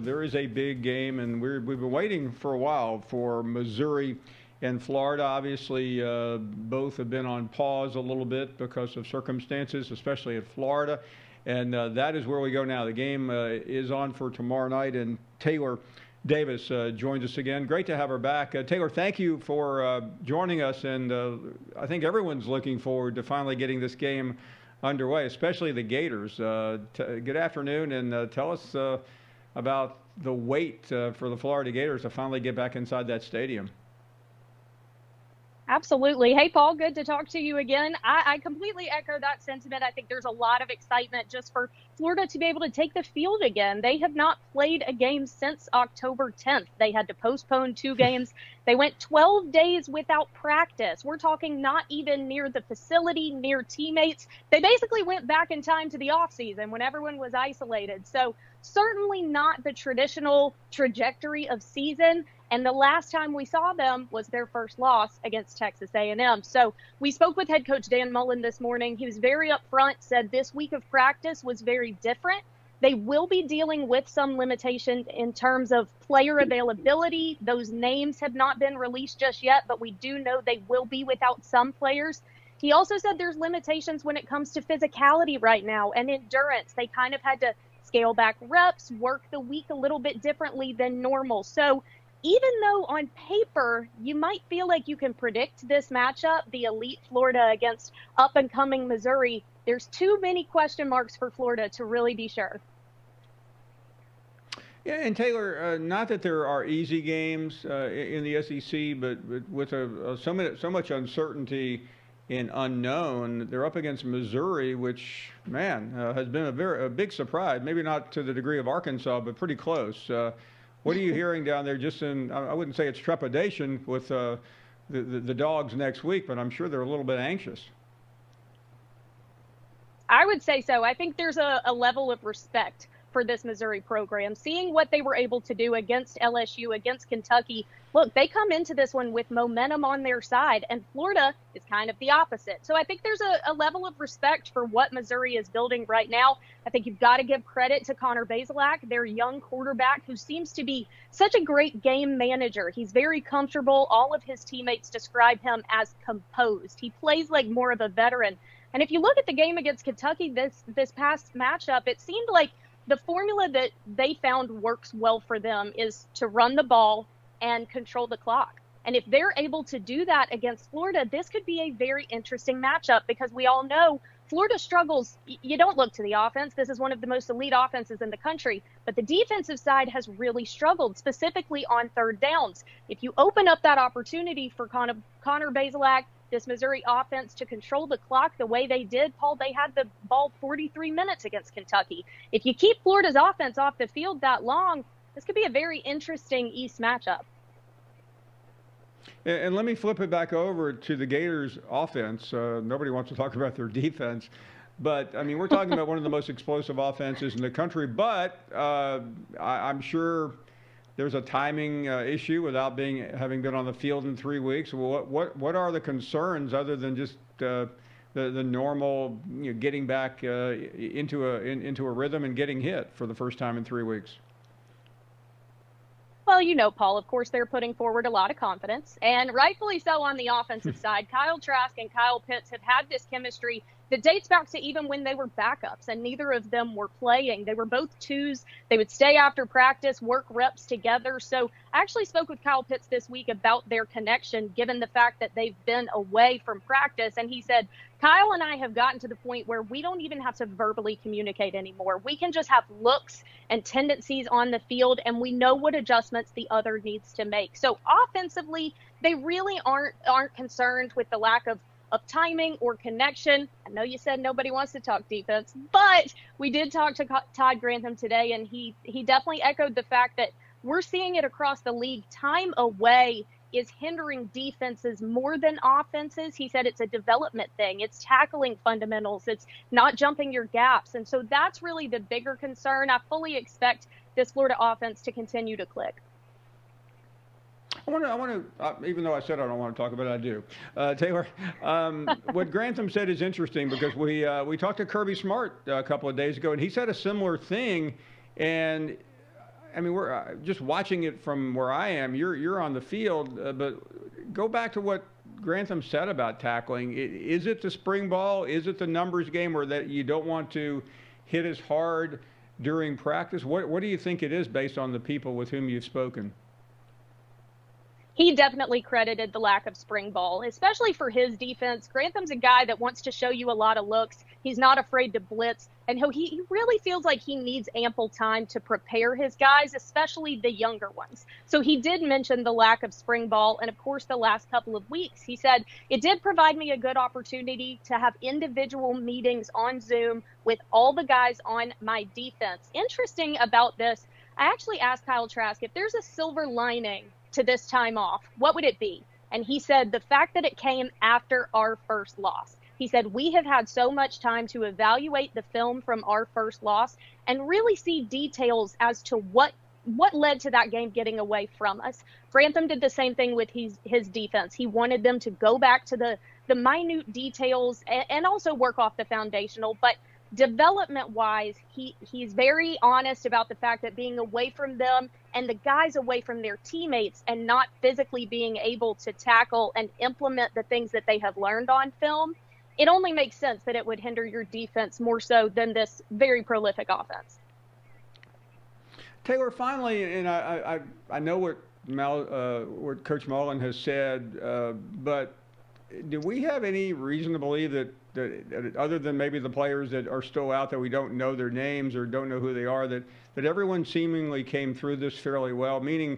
There is a big game, and we've been waiting for a while for Missouri and Florida. Obviously, both have been on pause a little bit because of circumstances, especially at Florida. And that is where we go now. The game is on for tomorrow night, and Taylor Davis joins us again. Great to have her back. Taylor, thank you for joining us, and I think everyone's looking forward to finally getting this game underway, especially the Gators. Good afternoon, and tell us about the wait for the Florida Gators to finally get back inside that stadium. Absolutely. Hey, Paul, good to talk to you again. I completely echo that sentiment. I think there's a lot of excitement just for Florida to be able to take the field again. They have not played a game since October 10th. They had to postpone 2 games. They went 12 days without practice. We're talking not even near the facility, near teammates. They basically went back in time to the offseason when everyone was isolated. So certainly not the traditional trajectory of season. And the last time we saw them was their first loss against Texas A&M. So we spoke with head coach Dan Mullen this morning. He was very upfront, said this week of practice was very different. They will be dealing with some limitations in terms of player availability. Those names have not been released just yet, but we do know they will be without some players. He also said there's limitations when it comes to physicality right now and endurance. They kind of had to scale back reps, work the week a little bit differently than normal. So even though on paper you might feel like you can predict this matchup, the elite Florida against up-and-coming Missouri, there's too many question marks for Florida to really be sure. Yeah, and Taylor, not that there are easy games in the SEC, but with so much uncertainty and unknown, they're up against Missouri, which, man, has been a big surprise. Maybe not to the degree of Arkansas, but pretty close. What are you hearing down there? Just in, I wouldn't say it's trepidation with the Dogs next week, but I'm sure they're a little bit anxious. I would say so. I think there's a level of respect for this Missouri program. Seeing what they were able to do against LSU, against Kentucky. Look, they come into this one with momentum on their side, and Florida is kind of the opposite. So I think there's a level of respect for what Missouri is building right now. I think you've got to give credit to Connor Bazelak, their young quarterback, who seems to be such a great game manager. He's very comfortable. All of his teammates describe him as composed. He plays like more of a veteran. And if you look at the game against Kentucky, this past matchup, it seemed like the formula that they found works well for them is to run the ball and control the clock. And if they're able to do that against Florida, this could be a very interesting matchup because we all know Florida struggles. You don't look to the offense. This is one of the most elite offenses in the country, but the defensive side has really struggled, specifically on third downs. If you open up that opportunity for Connor Bazelak, this Missouri offense to control the clock the way they did, Paul, they had the ball 43 minutes against Kentucky. If you keep Florida's offense off the field that long, this could be a very interesting East matchup. And let me flip it back over to the Gators offense. Nobody wants to talk about their defense. But, I mean, we're talking about one of the most explosive offenses in the country. But I'm sure there's a timing issue without having been on the field in 3 weeks. What are the concerns other than just the normal getting back into a rhythm and getting hit for the first time in 3 weeks? Well, you know, Paul, of course, they're putting forward a lot of confidence, and rightfully so on the offensive side. Kyle Trask and Kyle Pitts have had this chemistry that dates back to even when they were backups, and neither of them were playing. They were both twos. They would stay after practice, work reps together. So I actually spoke with Kyle Pitts this week about their connection, given the fact that they've been away from practice, and he said, Kyle and I have gotten to the point where we don't even have to verbally communicate anymore. We can just have looks and tendencies on the field, and we know what adjustments the other needs to make. So offensively, they really aren't concerned with the lack of timing or connection. I know you said nobody wants to talk defense, but we did talk to Todd Grantham today, and he definitely echoed the fact that we're seeing it across the league. Time away is hindering defenses more than offenses. He said it's a development thing. It's tackling fundamentals. It's not jumping your gaps. And so that's really the bigger concern. I fully expect this Florida offense to continue to click. I want to, even though I said I don't want to talk about it, I do. Taylor, what Grantham said is interesting because we talked to Kirby Smart a couple of days ago, and he said a similar thing. And I mean, we're just watching it from where I am. You're on the field, but go back to what Grantham said about tackling. Is it the spring ball? Is it the numbers game, or that you don't want to hit as hard during practice? What do you think it is based on the people with whom you've spoken? He definitely credited the lack of spring ball, especially for his defense. Grantham's a guy that wants to show you a lot of looks. He's not afraid to blitz, and he really feels like he needs ample time to prepare his guys, especially the younger ones. So he did mention the lack of spring ball, and of course, the last couple of weeks, he said, it did provide me a good opportunity to have individual meetings on Zoom with all the guys on my defense. Interesting about this, I actually asked Kyle Trask if there's a silver lining to this time off, what would it be? And he said the fact that it came after our first loss. He said, we have had so much time to evaluate the film from our first loss and really see details as to what led to that game getting away from us. Grantham did the same thing with his defense. He wanted them to go back to the minute details and also work off the foundational. But development wise, he's very honest about the fact that being away from them and the guys away from their teammates and not physically being able to tackle and implement the things that they have learned on film, it only makes sense that it would hinder your defense more so than this very prolific offense. Taylor, finally, and I know what Coach Mullen has said, but do we have any reason to believe that other than maybe the players that are still out that we don't know their names or don't know who they are, that everyone seemingly came through this fairly well, meaning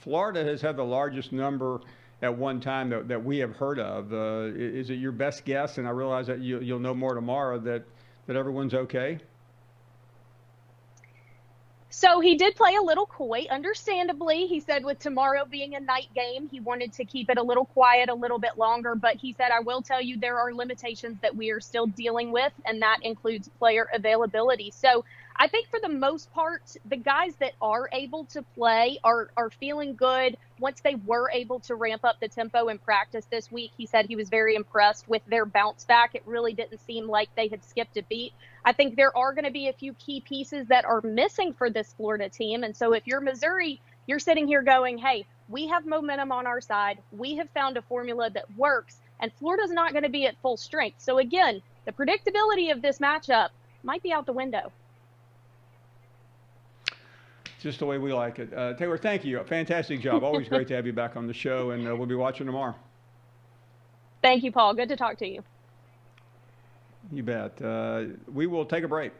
Florida has had the largest number at one time that we have heard of. Is it your best guess, and I realize that you'll know more tomorrow, that everyone's okay? So he did play a little coy, understandably. He said with tomorrow being a night game, he wanted to keep it a little quiet a little bit longer. But he said, I will tell you there are limitations that we are still dealing with, and that includes player availability. So I think for the most part, the guys that are able to play are feeling good. Once they were able to ramp up the tempo in practice this week, he said he was very impressed with their bounce back. It really didn't seem like they had skipped a beat. I think there are going to be a few key pieces that are missing for this Florida team. And so if you're Missouri, you're sitting here going, hey, we have momentum on our side. We have found a formula that works, and Florida's not going to be at full strength. So again, the predictability of this matchup might be out the window. Just the way we like it. Taylor, thank you. Fantastic job. Always great to have you back on the show, and we'll be watching tomorrow. Thank you, Paul. Good to talk to you. You bet. We will take a break.